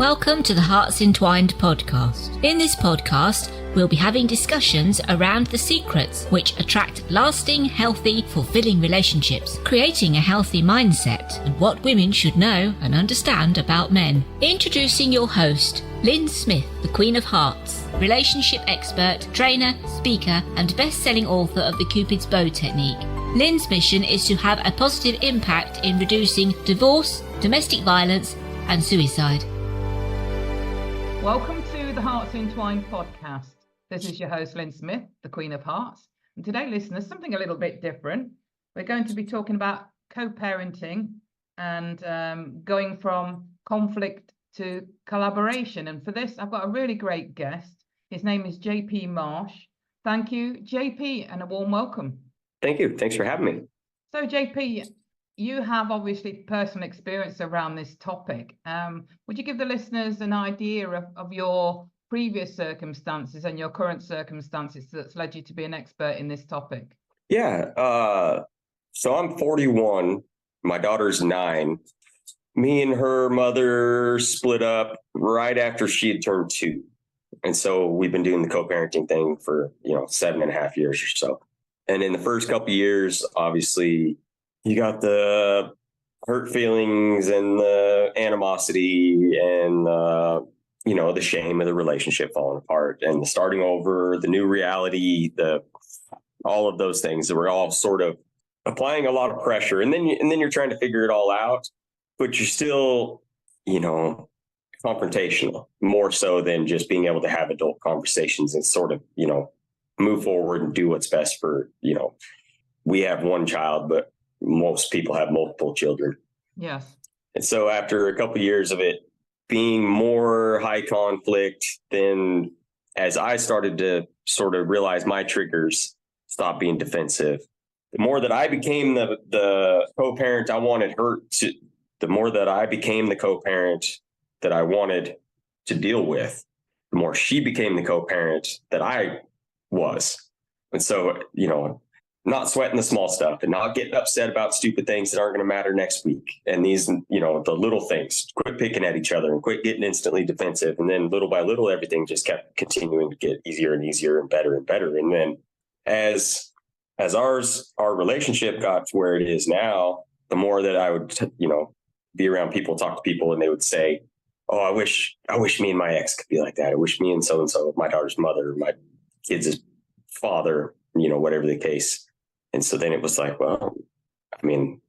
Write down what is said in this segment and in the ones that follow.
Welcome to the HEARTS Entwined podcast. In this podcast, we'll be having discussions around the secrets which attract lasting, healthy, fulfilling relationships, creating a healthy mindset, and what women should know and understand about men. Introducing your host, Lyn Smith, the Queen of Hearts, relationship expert, trainer, speaker, and best-selling author of the Cupid's Bow technique. Lyn's mission is to have a positive impact in reducing divorce, domestic violence, and suicide. Welcome to the HEARTS Entwined podcast. This is your host, Lyn Smith, the Queen of Hearts. And today, listeners, something a little bit different. We're going to be talking about co-parenting and going from conflict to collaboration. And for this, I've got a really great guest. His name is JP Marsh. Thank you, JP, and a warm welcome. Thank you. Thanks for having me. So, JP, you have obviously personal experience around this topic. Would you give the listeners an idea of your previous circumstances and your current circumstances that's led you to be an expert in this topic? Yeah. So I'm 41. My daughter's 9. Me and her mother split up right after she had turned 2. And so we've been doing the co-parenting thing for, 7.5 years or so. And in the first couple of years, obviously, you got the hurt feelings and the animosity and, the shame of the relationship falling apart and the starting over, the new reality, all of those things that were all sort of applying a lot of pressure. And then you're trying to figure it all out, but you're still, confrontational more so than just being able to have adult conversations and sort of, move forward and do what's best for, we have one child, but most people have multiple children. Yes. And so after a couple of years of it being more high conflict, then as I started to sort of realize my triggers, stop being defensive, the more that I became the co-parent I wanted her to, the more that I became the co-parent that I wanted to deal with, the more she became the co-parent that I was. And so, not sweating the small stuff and not getting upset about stupid things that aren't going to matter next week. And these, the little things, quit picking at each other and quit getting instantly defensive. And then little by little, everything just kept continuing to get easier and easier and better and better. And then as our relationship got to where it is now, the more that I would, be around people, talk to people, and they would say, oh, I wish me and my ex could be like that. I wish me and so-and-so, my daughter's mother, my kids' father, whatever the case. And so then it was like, well, I mean,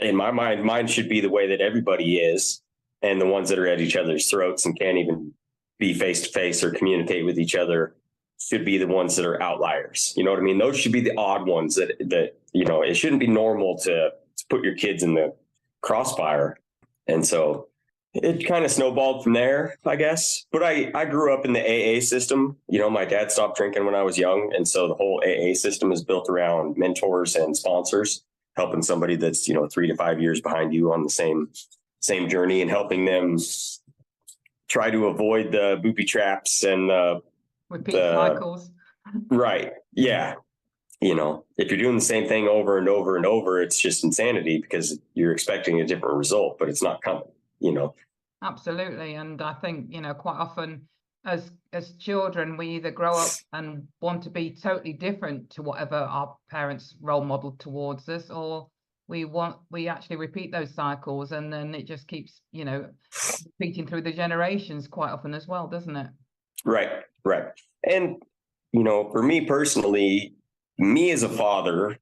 in my mind, mine should be the way that everybody is. And the ones that are at each other's throats and can't even be face to face or communicate with each other should be the ones that are outliers. You know what I mean? Those should be the odd ones that it shouldn't be normal to put your kids in the crossfire. And so it kind of snowballed from there, I guess. But I grew up in the AA system. My dad stopped drinking when I was young. And so the whole AA system is built around mentors and sponsors, helping somebody that's, 3 to 5 years behind you on the same journey and helping them try to avoid the booby traps and repeat cycles. Right. Yeah. If you're doing the same thing over and over and over, it's just insanity because you're expecting a different result, but it's not coming, Absolutely. And I think, quite often as children, we either grow up and want to be totally different to whatever our parents role modeled towards us, or we actually repeat those cycles, and then it just keeps, repeating through the generations quite often as well, doesn't it? Right. And, for me personally, me as a father,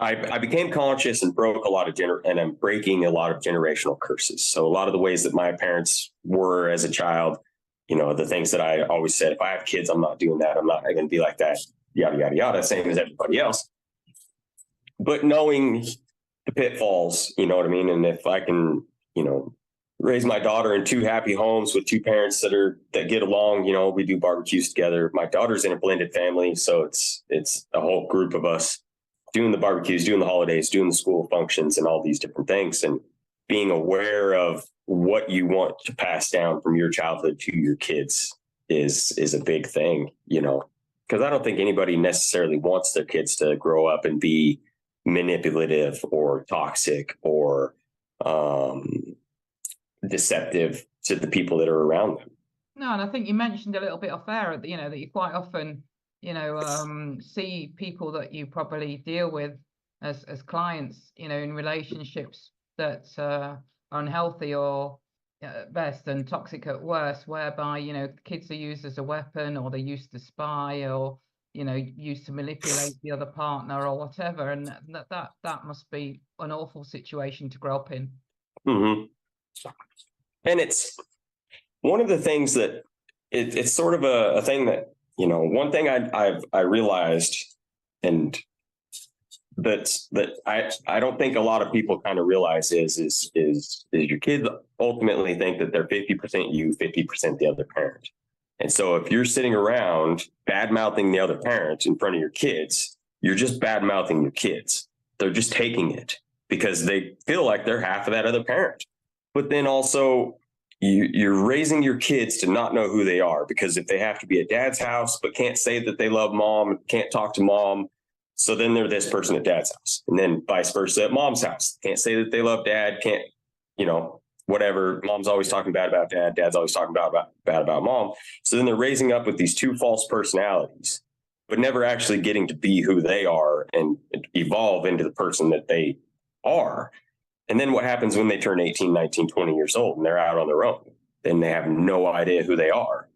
I became conscious and broke a lot of and I'm breaking a lot of generational curses. So a lot of the ways that my parents were as a child, the things that I always said, if I have kids, I'm not doing that. I'm not going to be like that, yada, yada, yada, same as everybody else. But knowing the pitfalls, you know what I mean? And if I can, raise my daughter in 2 happy homes with 2 parents that get along, we do barbecues together. My daughter's in a blended family. So it's a whole group of us doing the barbecues, doing the holidays, doing the school functions and all these different things, and being aware of what you want to pass down from your childhood to your kids is a big thing, because I don't think anybody necessarily wants their kids to grow up and be manipulative or toxic or, deceptive to the people that are around them. No, and I think you mentioned a little bit off air, that you quite often, see people that you probably deal with as clients, in relationships that are unhealthy or at best and toxic at worst, whereby, kids are used as a weapon, or they're used to spy, or, used to manipulate the other partner or whatever. And that must be an awful situation to grow up in. Mm-hmm. And it's one of the things that it's sort of a thing that, one thing I realized, and that I don't think a lot of people kind of realize is your kids ultimately think that they're 50% you, 50% the other parent. And so if you're sitting around bad mouthing the other parent in front of your kids, you're just bad mouthing your kids. They're just taking it because they feel like they're half of that other parent. But then also you're raising your kids to not know who they are, because if they have to be at dad's house but can't say that they love mom, can't talk to mom, so then they're this person at dad's house, and then vice versa at mom's house. Can't say that they love dad, can't, whatever. Mom's always talking bad about dad, dad's always talking bad about mom. So then they're raising up with these two false personalities, but never actually getting to be who they are and evolve into the person that they are. And then what happens when they turn 18, 19, 20 years old and they're out on their own? Then they have no idea who they are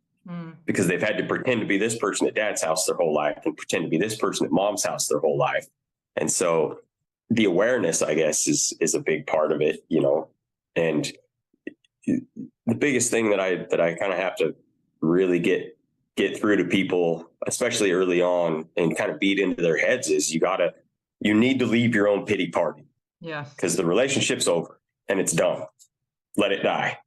because they've had to pretend to be this person at dad's house their whole life and pretend to be this person at mom's house their whole life. And so the awareness, I guess, is a big part of it, and the biggest thing that I kind of have to really get through to people, especially early on, and kind of beat into their heads is you need to leave your own pity party. Yes. Because the relationship's over and it's done. Let it die.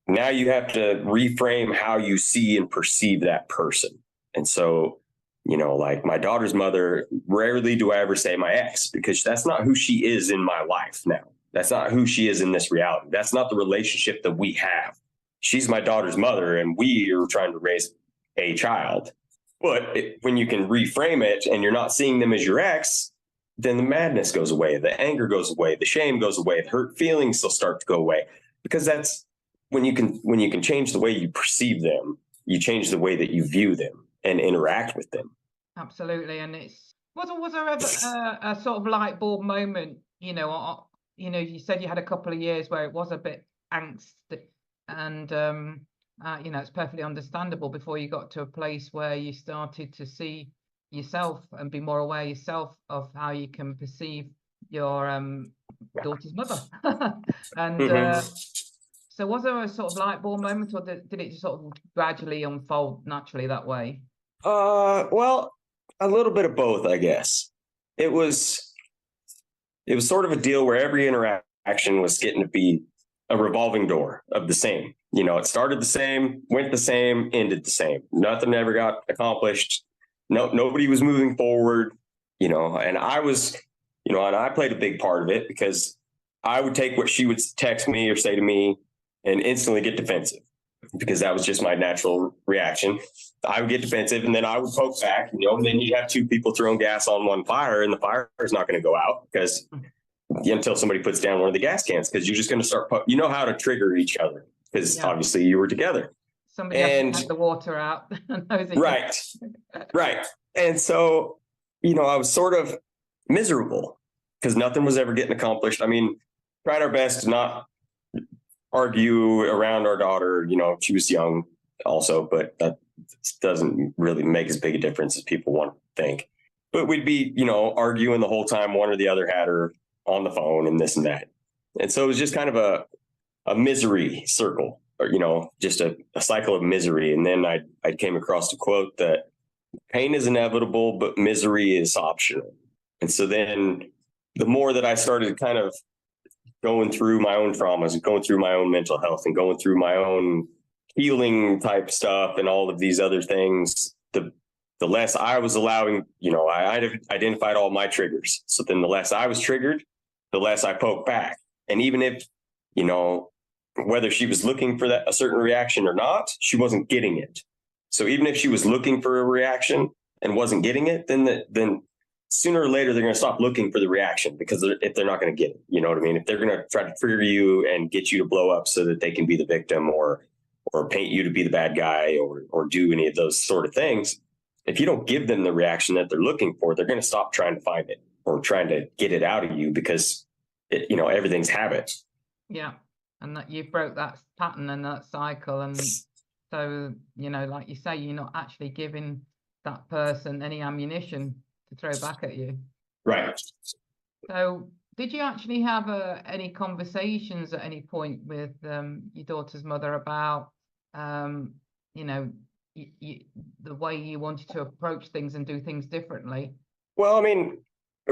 Now you have to reframe how you see and perceive that person. And so, like my daughter's mother, rarely do I ever say my ex, because that's not who she is in my life now. That's not who she is in this reality. That's not the relationship that we have. She's my daughter's mother and we are trying to raise a child. But when you can reframe it and you're not seeing them as your ex, then the madness goes away, the anger goes away, the shame goes away, the hurt feelings will start to go away. Because that's when you can change the way you perceive them, you change the way that you view them and interact with them. Absolutely. And was there ever a sort of light bulb moment, you said you had a couple of years where it was a bit angst, and it's perfectly understandable, before you got to a place where you started to see yourself and be more aware yourself of how you can perceive your daughter's mother. And so was there a sort of light bulb moment, or did it just sort of gradually unfold naturally that way? Well, a little bit of both, I guess. It was sort of a deal where every interaction was getting to be a revolving door of the same. It started the same, went the same, ended the same. Nothing ever got accomplished. Nobody was moving forward, and I was, and I played a big part of it, because I would take what she would text me or say to me and instantly get defensive, because that was just my natural reaction. I would get defensive and then I would poke back, and then you have two people throwing gas on one fire, and the fire is not going to go out because until somebody puts down one of the gas cans, because you're just going to start, how to trigger each other, because obviously you were together. Somebody has to have the water out. Right. And so, I was sort of miserable because nothing was ever getting accomplished. I mean, tried our best to not argue around our daughter. She was young also, but that doesn't really make as big a difference as people want to think. But we'd be, arguing the whole time one or the other had her on the phone and this and that. And so it was just kind of a misery circle, or, just a cycle of misery. And then I came across a quote that pain is inevitable, but misery is optional. And so then the more that I started kind of going through my own traumas and going through my own mental health and going through my own healing type stuff and all of these other things, the less I was allowing, I identified all my triggers. So then the less I was triggered, the less I poked back. And even if, whether she was looking for a certain reaction or not, she wasn't getting it. So even if she was looking for a reaction and wasn't getting it, then sooner or later they're going to stop looking for the reaction, because if they're not going to get it, you know what I mean? If they're going to try to trigger you and get you to blow up so that they can be the victim, or paint you to be the bad guy, or do any of those sort of things, if you don't give them the reaction that they're looking for, they're going to stop trying to find it or trying to get it out of you, because everything's habit. Yeah. And that you broke that pattern and that cycle. And so, like you say, you're not actually giving that person any ammunition to throw back at you. Right. So did you actually have any conversations at any point with your daughter's mother about, the way you wanted to approach things and do things differently? Well, I mean,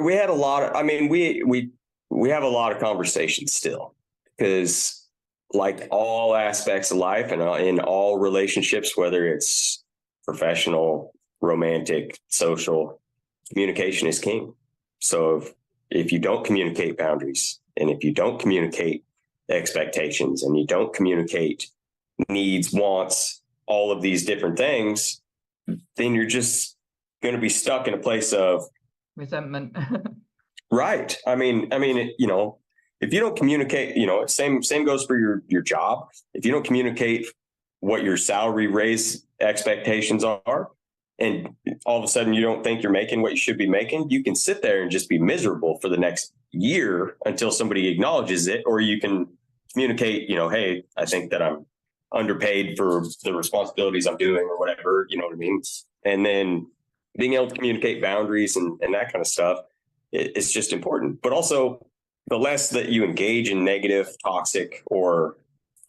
we had a lot of, we have a lot of conversations still, because like all aspects of life and in all relationships, whether it's professional, romantic, social, communication is king. So if you don't communicate boundaries, and if you don't communicate expectations, and you don't communicate needs, wants, all of these different things, then you're just going to be stuck in a place of resentment. Right. I mean, if you don't communicate, same goes for your job. If you don't communicate what your salary raise expectations are, and all of a sudden you don't think you're making what you should be making, you can sit there and just be miserable for the next year until somebody acknowledges it. Or you can communicate, hey, I think that I'm underpaid for the responsibilities I'm doing, or whatever, you know what I mean? And then being able to communicate boundaries and that kind of stuff, it's just important. But also, the less that you engage in negative, toxic, or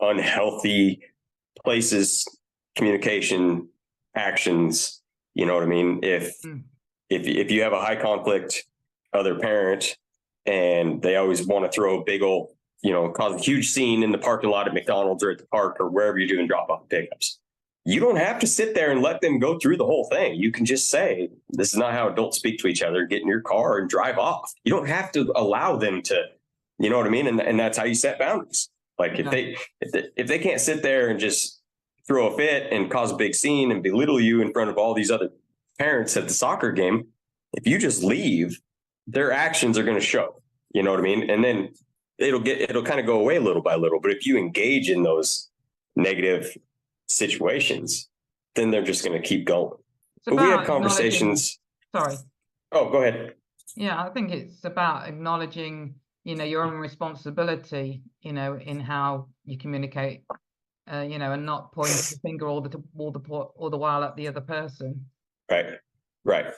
unhealthy places, communication, actions, you know what I mean? If you have a high conflict other parent, and they always want to throw a big old, cause a huge scene in the parking lot at McDonald's or at the park or wherever you're doing drop-off pickups, you don't have to sit there and let them go through the whole thing. You can just say, this is not how adults speak to each other. Get in your car and drive off. You don't have to allow them to, you know what I mean? And that's how you set boundaries. Like if they can't sit there and just throw a fit and cause a big scene and belittle you in front of all these other parents at the soccer game, if you just leave, their actions are going to show, you know what I mean? And then it'll kind of go away little by little. But if you engage in those negative situations, then they're just going to keep going. But we had conversations. Sorry. Oh, go ahead. Yeah, I think it's about acknowledging, your own responsibility, in how you communicate, and not pointing the finger all the while at the other person. Right.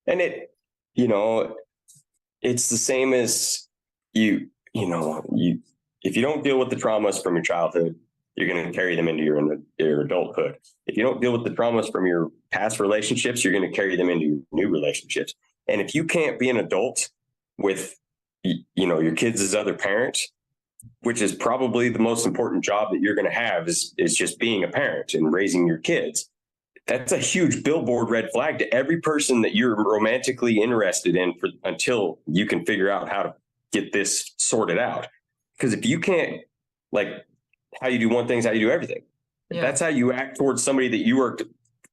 And it's the same as if you don't deal with the traumas from your childhood, you're going to carry them into your adulthood. If you don't deal with the traumas from your past relationships, you're going to carry them into your new relationships. And if you can't be an adult with, your kids as other parents, which is probably the most important job that you're going to have is just being a parent and raising your kids. That's a huge billboard red flag to every person that you're romantically interested in until you can figure out how to get this sorted out. Because if you can't, like, how you do one thing is how you do everything. Yeah. If that's how you act towards somebody that you are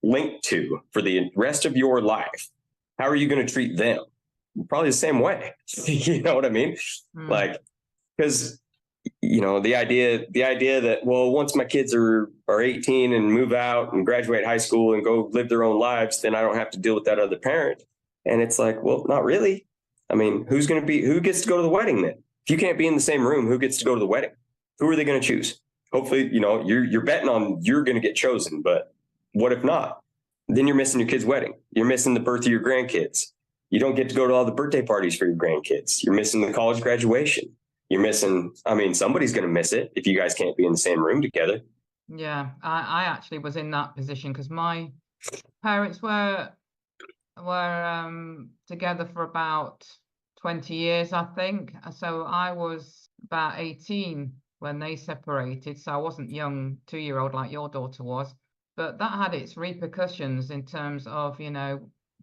linked to for the rest of your life, how are you going to treat them? Probably the same way. You know what I mean? Like, because the idea that, well, once my kids are 18 and move out and graduate high school and go live their own lives, then I don't have to deal with that other parent. And it's like, well, not really. I mean, who gets to go to the wedding then? If you can't be in the same room, who gets to go to the wedding? Who are they going to choose? Hopefully, you're betting on you're going to get chosen, but what if not? Then you're missing your kid's wedding. You're missing the birth of your grandkids. You don't get to go to all the birthday parties for your grandkids. You're missing the college graduation. You're missing, somebody's going to miss it if you guys can't be in the same room together. Yeah, I actually was in that position because my parents were together for about 20 years, I think. So I was about 18 when they separated. So I wasn't young 2-year-old like your daughter was. But that had its repercussions in terms of,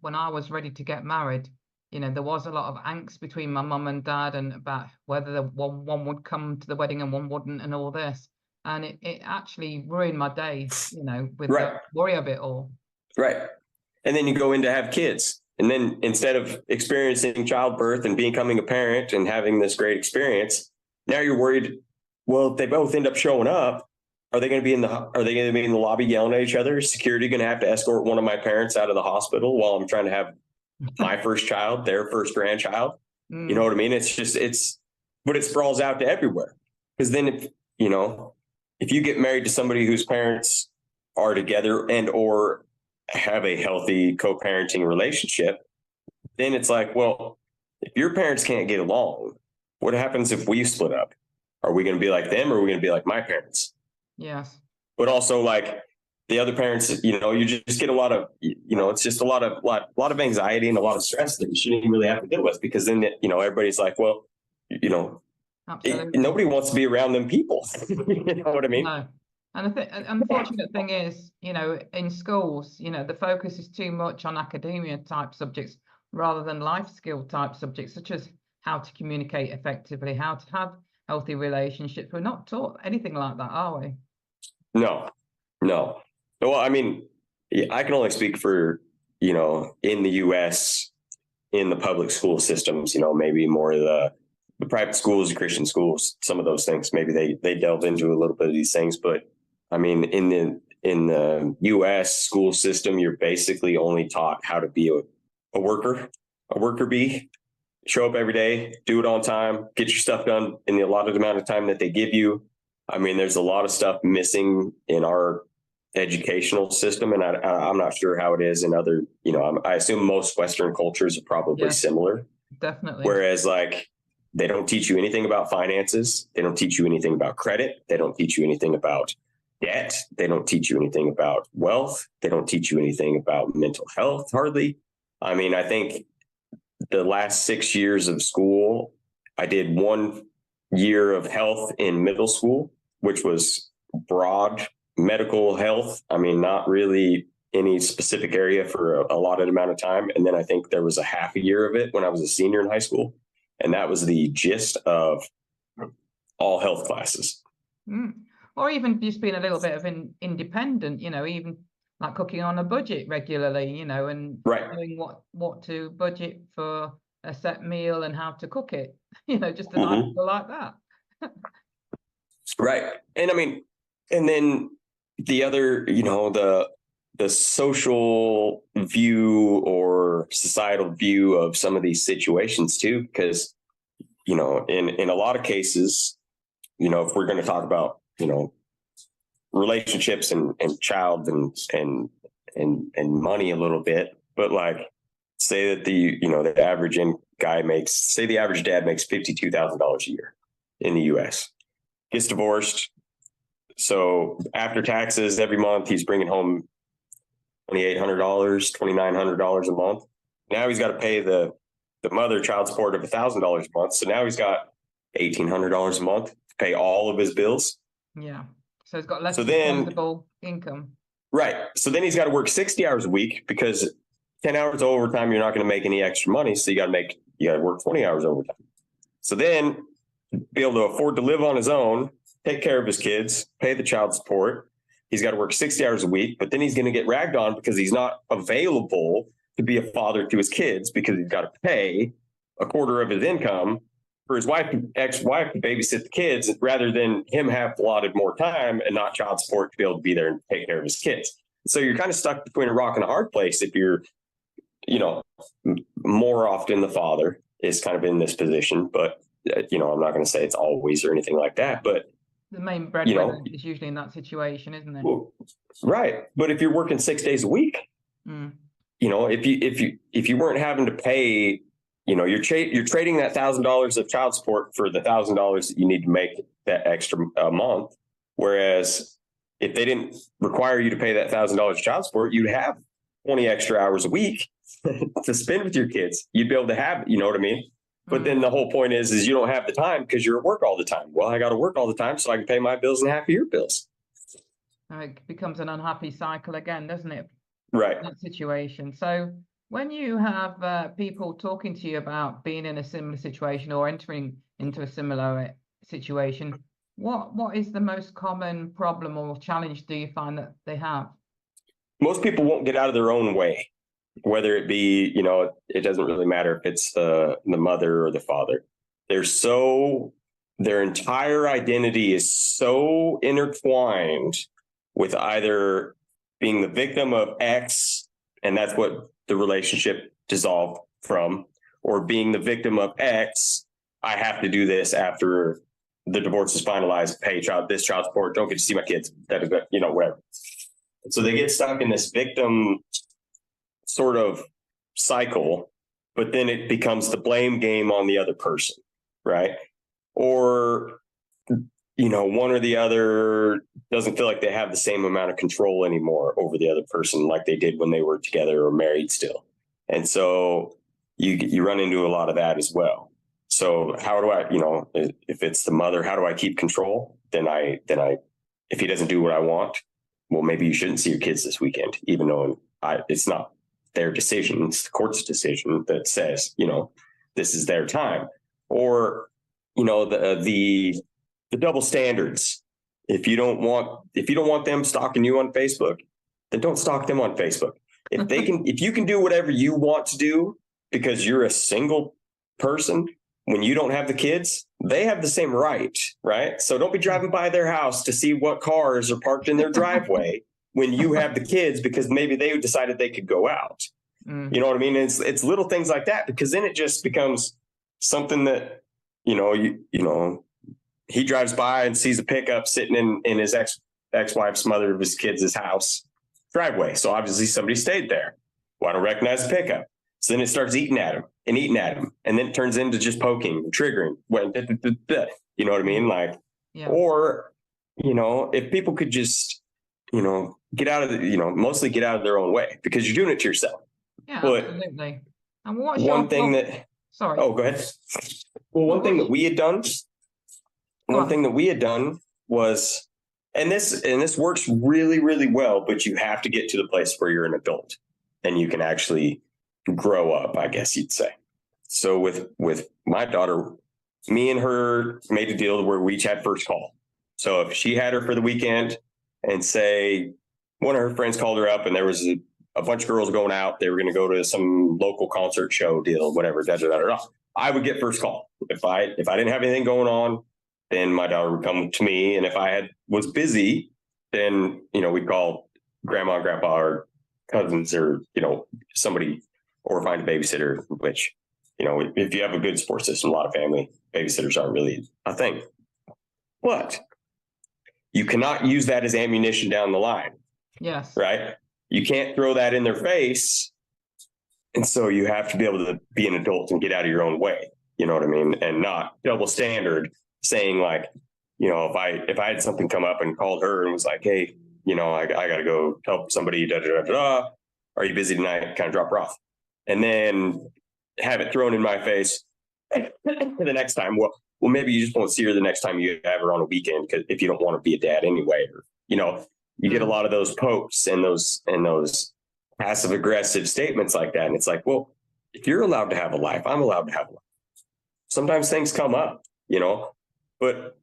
when I was ready to get married, there was a lot of angst between my mum and dad and about whether one would come to the wedding and one wouldn't and all this. And it actually ruined my day, with the worry of it all. Right. And then you go in to have kids And then instead of experiencing childbirth and becoming a parent and having this great experience, now you're worried, well, if they both end up showing up, are they going to be in the lobby yelling at each other? Is security going to have to escort one of my parents out of the hospital while I'm trying to have my first child, their first grandchild? You know what I mean? But it sprawls out to everywhere. Because then if you get married to somebody whose parents are together and or have a healthy co-parenting relationship, then it's like, well, if your parents can't get along, what happens if we split up? Are we going to be like them, or are we going to be like my parents? Yes. But also, like, the other parents, you just get a lot of, it's just a lot of anxiety and a lot of stress that you shouldn't even really have to deal with, because then, everybody's like, well, nobody wants to be around them people. You know what I mean? No. And the unfortunate thing is, in schools, the focus is too much on academia type subjects rather than life skill type subjects, such as how to communicate effectively, how to have healthy relationships. We're not taught anything like that, are we? No. Well, I mean, I can only speak for, in the US, in the public school systems, maybe more of the private schools, Christian schools, some of those things, maybe they delve into a little bit of these things. But I mean, in the US school system, you're basically only taught how to be a worker bee. Show up every day, do it on time, get your stuff done in the allotted amount of time that they give you. I mean, there's a lot of stuff missing in our educational system, and I'm not sure how it is in other, I assume most Western cultures are probably similar. Definitely. Whereas, like, they don't teach you anything about finances. They don't teach you anything about credit. They don't teach you anything about debt. They don't teach you anything about wealth. They don't teach you anything about mental health, hardly. I mean, I think the last 6 years of school, I did 1 year of health in middle school, which was broad medical health. I mean, not really any specific area for a allotted amount of time. And then I think there was a half a year of it when I was a senior in high school. And that was the gist of all health classes. Or even just being a little bit of independent, even like cooking on a budget regularly, and knowing what to budget for a set meal and how to cook it, just a nice like that. Right. And I mean, and then the other, the social view or societal view of some of these situations too, because, in a lot of cases, if we're going to talk about, relationships and child and money a little bit, but like, say that the average the average dad makes $52,000 a year in the US, gets divorced. So after taxes, every month he's bringing home $2,800, $2,900 a month. Now he's got to pay the mother child support of $1,000 a month. So now he's got $1,800 a month to pay all of his bills. Yeah. So he's got less disposable income. Right. So then he's got to work 60 hours a week, because 10 hours of overtime, you're not going to make any extra money. So you got to work 20 hours overtime. So then be able to afford to live on his own, take care of his kids, pay the child support. He's got to work 60 hours a week, but then he's going to get ragged on because he's not available to be a father to his kids, because he's got to pay a quarter of his income for his ex-wife to babysit the kids, rather than him have allotted more time and not child support to be able to be there and take care of his kids. So you're kind of stuck between a rock and a hard place if you're, more often the father is kind of in this position. But, I'm not going to say it's always or anything like that, but the main breadwinner is usually in that situation, isn't it? Right. But if you're working 6 days a week, if you weren't having to pay, you're trading that $1,000 of child support for the $1,000 that you need to make that extra month. Whereas if they didn't require you to pay that $1,000 of child support, you'd have 20 extra hours a week to spend with your kids. You'd be able to have, you know what I mean? But then the whole point is you don't have the time because you're at work all the time. Well, I got to work all the time so I can pay my bills and half of your bills. It becomes an unhappy cycle again, doesn't it? Right. That situation. So when you have people talking to you about being in a similar situation or entering into a similar situation, what is the most common problem or challenge do you find that they have? Most people won't get out of their own way. whether it be, it doesn't really matter if it's the mother or the father. Their entire identity is so intertwined with either being the victim of X, and that's what the relationship dissolved from, or being the victim of X, I have to do this after the divorce is finalized, pay this child support, don't get to see my kids, whatever. So they get stuck in this victim sort of cycle, but then it becomes the blame game on the other person, right? Or, one or the other doesn't feel like they have the same amount of control anymore over the other person like they did when they were together or married still. And so you run into a lot of that as well. So how do I, if it's the mother, how do I keep control? Then I, if he doesn't do what I want, well, maybe you shouldn't see your kids this weekend, even though it's not their decision. It's the court's decision that says, this is their time. Or, the double standards. If you don't want them stalking you on Facebook, then don't stalk them on Facebook. If you can do whatever you want to do because you're a single person, when you don't have the kids, they have the same right? So don't be driving by their house to see what cars are parked in their driveway when you have the kids, because maybe they decided they could go out. You know what I mean? It's little things like that, because then it just becomes something that, he drives by and sees a pickup sitting in his ex-wife's mother of his kids' house driveway. So obviously somebody stayed there. Well, I don't recognize the pickup. So then it starts eating at him. And then it turns into just poking, triggering. You know what I mean? Like, yeah. Or, if people could just, get out of mostly get out of their own way, because you're doing it to yourself. Yeah, but absolutely. And what's one thing that, sorry. Oh, go ahead. Well, one thing that we had done was, and this works really, really well, but you have to get to the place where you're an adult and you can actually grow up, I guess you'd say. So with my daughter, me and her made a deal where we each had first call. So if she had her for the weekend and say one of her friends called her up and there was a bunch of girls going out, they were going to go to some local concert show deal, whatever, I would get first call. If I didn't have anything going on, then my daughter would come to me. And if I was busy, then, we'd call grandma and grandpa or cousins or, somebody, or find a babysitter, which, if you have a good support system, a lot of family babysitters aren't really a thing. But you cannot use that as ammunition down the line. Yes. Right? You can't throw that in their face. And so you have to be able to be an adult and get out of your own way. You know what I mean? And not double standard saying like, if I had something come up and called her and was like, hey, I got to go help somebody, are you busy tonight? Kind of drop her off. And then have it thrown in my face the next time. Well, maybe you just won't see her the next time you have her on a weekend, because if you don't want to be a dad anyway, or, you get a lot of those pokes and those passive aggressive statements like that. And it's like, well, if you're allowed to have a life, I'm allowed to have a life. Sometimes things come up, but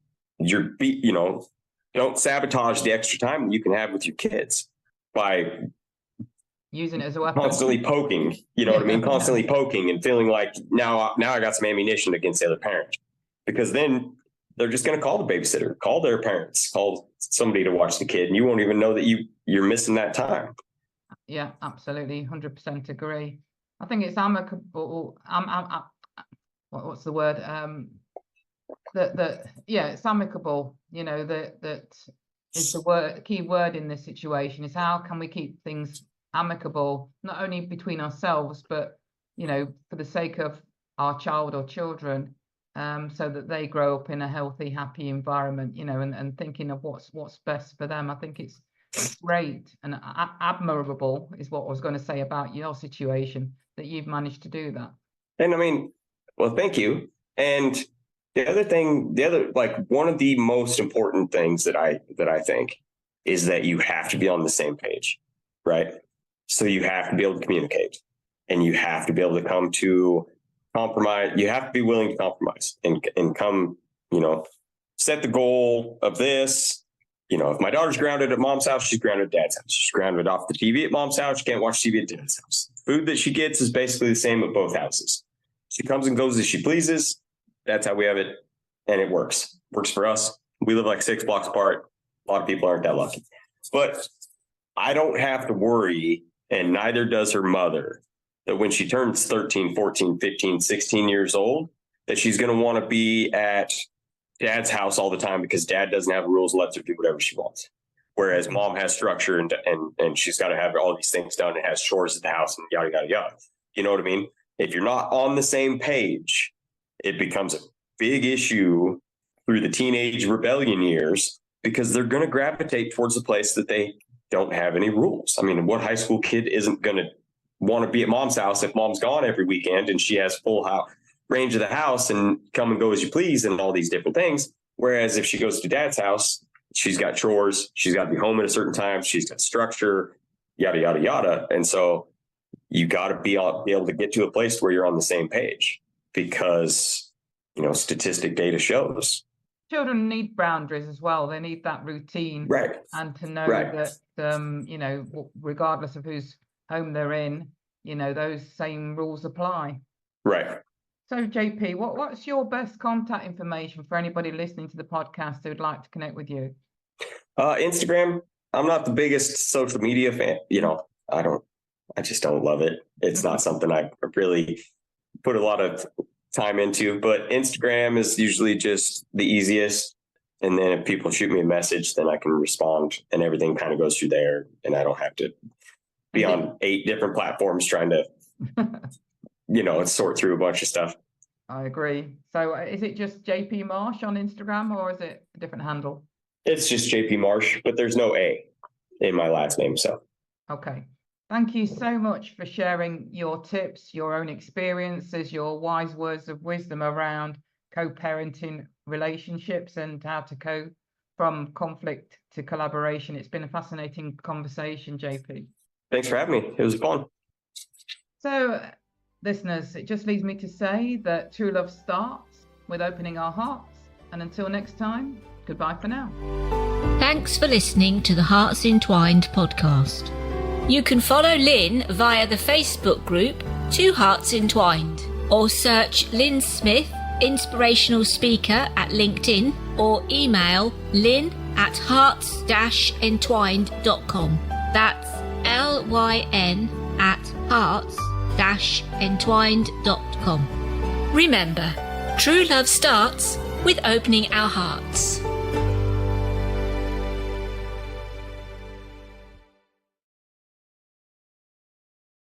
don't sabotage the extra time that you can have with your kids by using it as a weapon. Constantly poking, what I mean? Constantly poking and feeling like now I got some ammunition against the other parent, because then they're just going to call the babysitter, call their parents, call somebody to watch the kid, and you won't even know that you're missing that time. Yeah, absolutely. 100% agree. I think it's amicable. What's the word? It's amicable. That is the key word in this situation, is how can we keep things amicable, not only between ourselves, but, for the sake of our child or children, so that they grow up in a healthy, happy environment, and thinking of what's best for them. I think it's great and admirable is what I was going to say about your situation, that you've managed to do that. And I mean, well, thank you. And one of the most important things that I think is that you have to be on the same page, right? So you have to be able to communicate, and you have to be able to come to compromise. You have to be willing to compromise and come, set the goal of this. If my daughter's grounded at mom's house, she's grounded at dad's house. She's grounded off the TV at mom's house. She can't watch TV at dad's house. food that she gets is basically the same at both houses. She comes and goes as she pleases. That's how we have it. And it works. Works for us. We live like 6 blocks apart. A lot of people aren't that lucky. But I don't have to worry, and neither does her mother, that when she turns 13, 14, 15, 16 years old, that she's going to want to be at dad's house all the time because dad doesn't have rules and lets her do whatever she wants. Whereas mom has structure and she's got to have all these things done and has chores at the house and yada, yada, yada. You know what I mean? If you're not on the same page, it becomes a big issue through the teenage rebellion years because they're going to gravitate towards the place that they don't have any rules. I mean, what high school kid isn't going to want to be at mom's house if mom's gone every weekend and she has full range of the house and come and go as you please and all these different things? Whereas if she goes to dad's house, she's got chores, she's got to be home at a certain time, she's got structure, yada, yada, yada. And so you got to be able to get to a place where you're on the same page because, statistic data shows. Children need boundaries as well. They need that routine. Right. And to know Right. that, regardless of whose home they're in, those same rules apply. Right. So JP, what's your best contact information for anybody listening to the podcast who would like to connect with you? Instagram. I'm not the biggest social media fan. I just don't love it. It's not something I really put a lot of time into, but Instagram is usually just the easiest. And then if people shoot me a message, then I can respond and everything kind of goes through there. And I don't have to be on 8 different platforms trying to, sort through a bunch of stuff. I agree. So is it just JP Marsh on Instagram or is it a different handle? It's just JP Marsh, but there's no A in my last name. So. Okay. Thank you so much for sharing your tips, your own experiences, your wise words of wisdom around co-parenting relationships and how to go from conflict to collaboration. It's been a fascinating conversation, JP. Thanks for having me. It was fun. So, listeners, it just leaves me to say that true love starts with opening our hearts. And until next time, goodbye for now. Thanks for listening to the Hearts Entwined podcast. You can follow Lyn via the Facebook group 2 Hearts Entwined or search Lyn Smith, inspirational speaker at LinkedIn or email lyn@hearts-entwined.com. That's LYN@hearts-entwined.com. Remember, true love starts with opening our hearts.